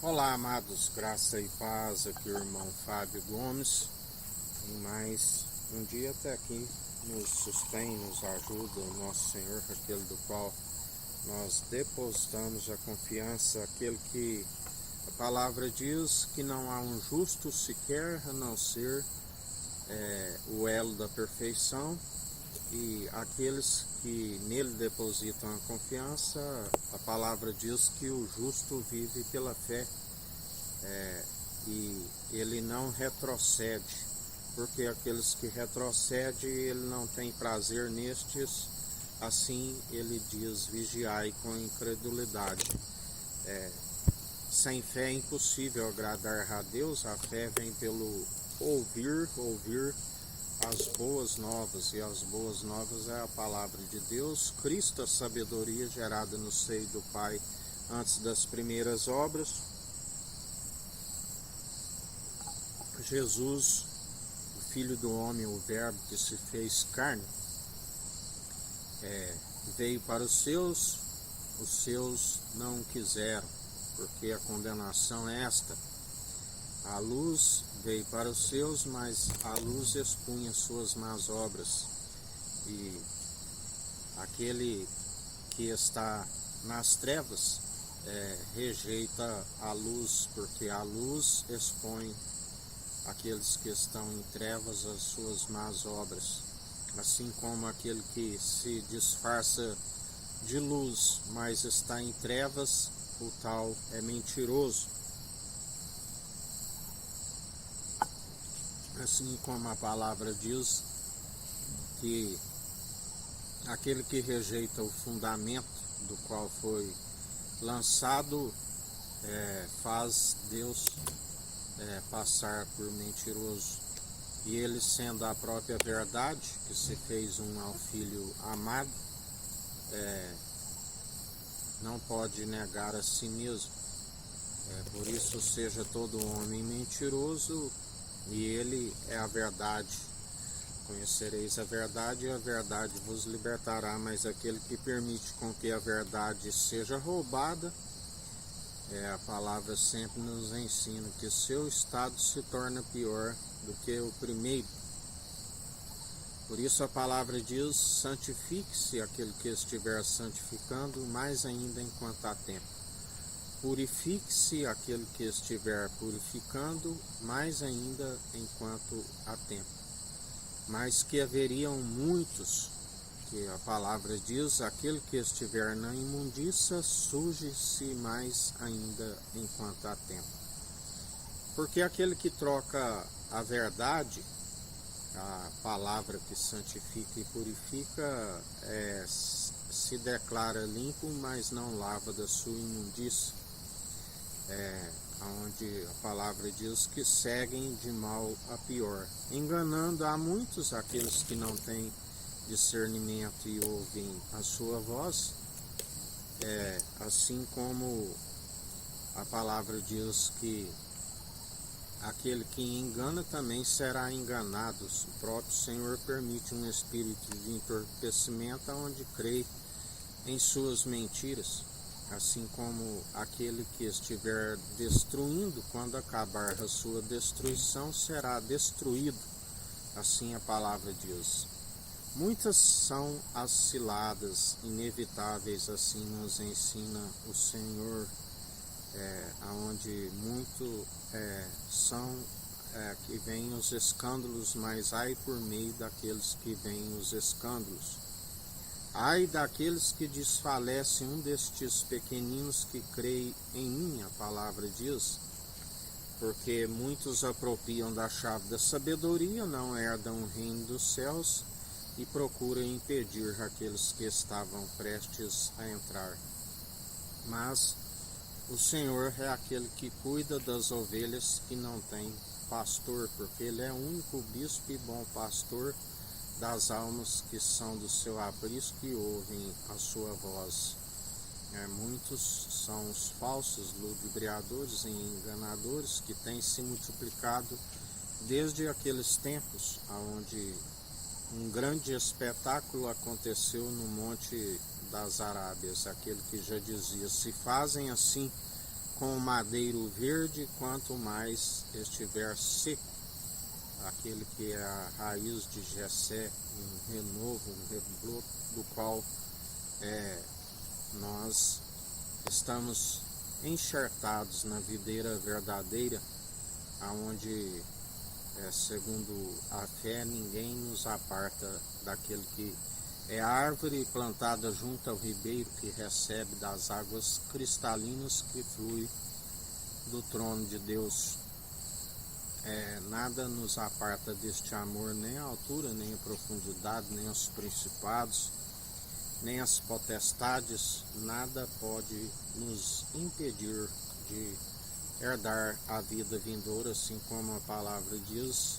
Olá, amados, graça e paz, aqui o irmão Fábio Gomes, em mais um dia até aqui, nos sustém, nos ajuda o nosso Senhor, aquele do qual nós depositamos a confiança, aquele que a palavra diz que não há um justo sequer, a não ser o elo da perfeição, e aqueles que nele depositam a confiança, a palavra diz que o justo vive pela fé, e ele não retrocede, porque aqueles que retrocedem, ele não tem prazer nestes, assim ele diz, vigiai com incredulidade. Sem fé é impossível agradar a Deus, a fé vem pelo ouvir as boas novas, e as boas novas é a palavra de Deus, Cristo, a sabedoria gerada no seio do Pai antes das primeiras obras, Jesus, o Filho do Homem, o Verbo que se fez carne, veio para os seus não quiseram, porque a condenação é esta: a luz veio para os seus, mas a luz expunha suas más obras, e aquele que está nas trevas rejeita a luz, porque a luz expõe aqueles que estão em trevas as suas más obras, assim como aquele que se disfarça de luz, mas está em trevas, o tal é mentiroso. Assim como a palavra diz que aquele que rejeita o fundamento do qual foi lançado faz Deus passar por mentiroso, e ele, sendo a própria verdade, que se fez um ao Filho amado, não pode negar a si mesmo. Por isso seja todo homem mentiroso, e ele é a verdade. Conhecereis a verdade, e a verdade vos libertará. Mas aquele que permite com que a verdade seja roubada, a palavra sempre nos ensina que seu estado se torna pior do que o primeiro. Por isso a palavra diz: santifique-se aquele que estiver santificando, mais ainda enquanto há tempo. Purifique-se aquele que estiver purificando, mais ainda enquanto há tempo. Mas que haveriam muitos, que a palavra diz: aquele que estiver na imundícia, suje-se mais ainda enquanto há tempo. Porque aquele que troca a verdade, a palavra que santifica e purifica, se declara limpo, mas não lava da sua imundícia. Onde a palavra diz que seguem de mal a pior, enganando a muitos, aqueles que não têm discernimento e ouvem a sua voz, assim como a palavra diz que aquele que engana também será enganado. O próprio Senhor permite um espírito de entorpecimento onde crê em suas mentiras, assim como aquele que estiver destruindo, quando acabar a sua destruição, será destruído, assim a palavra diz. Muitas são as ciladas inevitáveis, assim nos ensina o Senhor, aonde muito são que vêm os escândalos, mas ai por meio daqueles que vêm os escândalos. Ai daqueles que desfalecem um destes pequeninos que creem em mim, a palavra diz, porque muitos apropriam da chave da sabedoria, não herdam o reino dos céus, e procuram impedir aqueles que estavam prestes a entrar. Mas o Senhor é aquele que cuida das ovelhas que não tem pastor, porque Ele é o único bispo e bom pastor das almas que são do seu aprisco e ouvem a sua voz. Muitos são os falsos ludibriadores e enganadores que têm se multiplicado desde aqueles tempos, onde um grande espetáculo aconteceu no Monte das Arábias, aquele que já dizia: se fazem assim com o madeiro verde, quanto mais estiver seco. Aquele que é a raiz de Jessé, um renovo, um rebroto, do qual nós estamos enxertados na videira verdadeira, aonde, segundo a fé, ninguém nos aparta daquele que é árvore plantada junto ao ribeiro, que recebe das águas cristalinas que flui do trono de Deus. Nada nos aparta deste amor, nem a altura, nem a profundidade, nem os principados, nem as potestades. Nada pode nos impedir de herdar a vida vindoura, assim como a palavra diz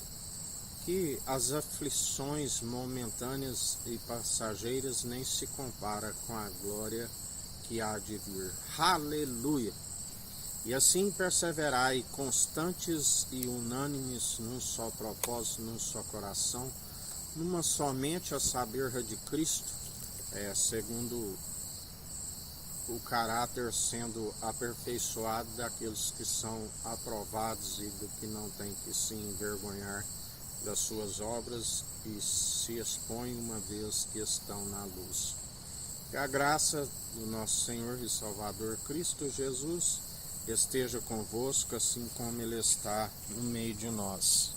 que as aflições momentâneas e passageiras nem se compara com a glória que há de vir. Aleluia! E assim perseverai constantes e unânimes num só propósito, num só coração, numa só mente, a saber, de Cristo, segundo o caráter sendo aperfeiçoado daqueles que são aprovados e do que não tem que se envergonhar das suas obras e se expõem uma vez que estão na luz. Que a graça do nosso Senhor e Salvador Cristo Jesus esteja convosco, assim como Ele está no meio de nós.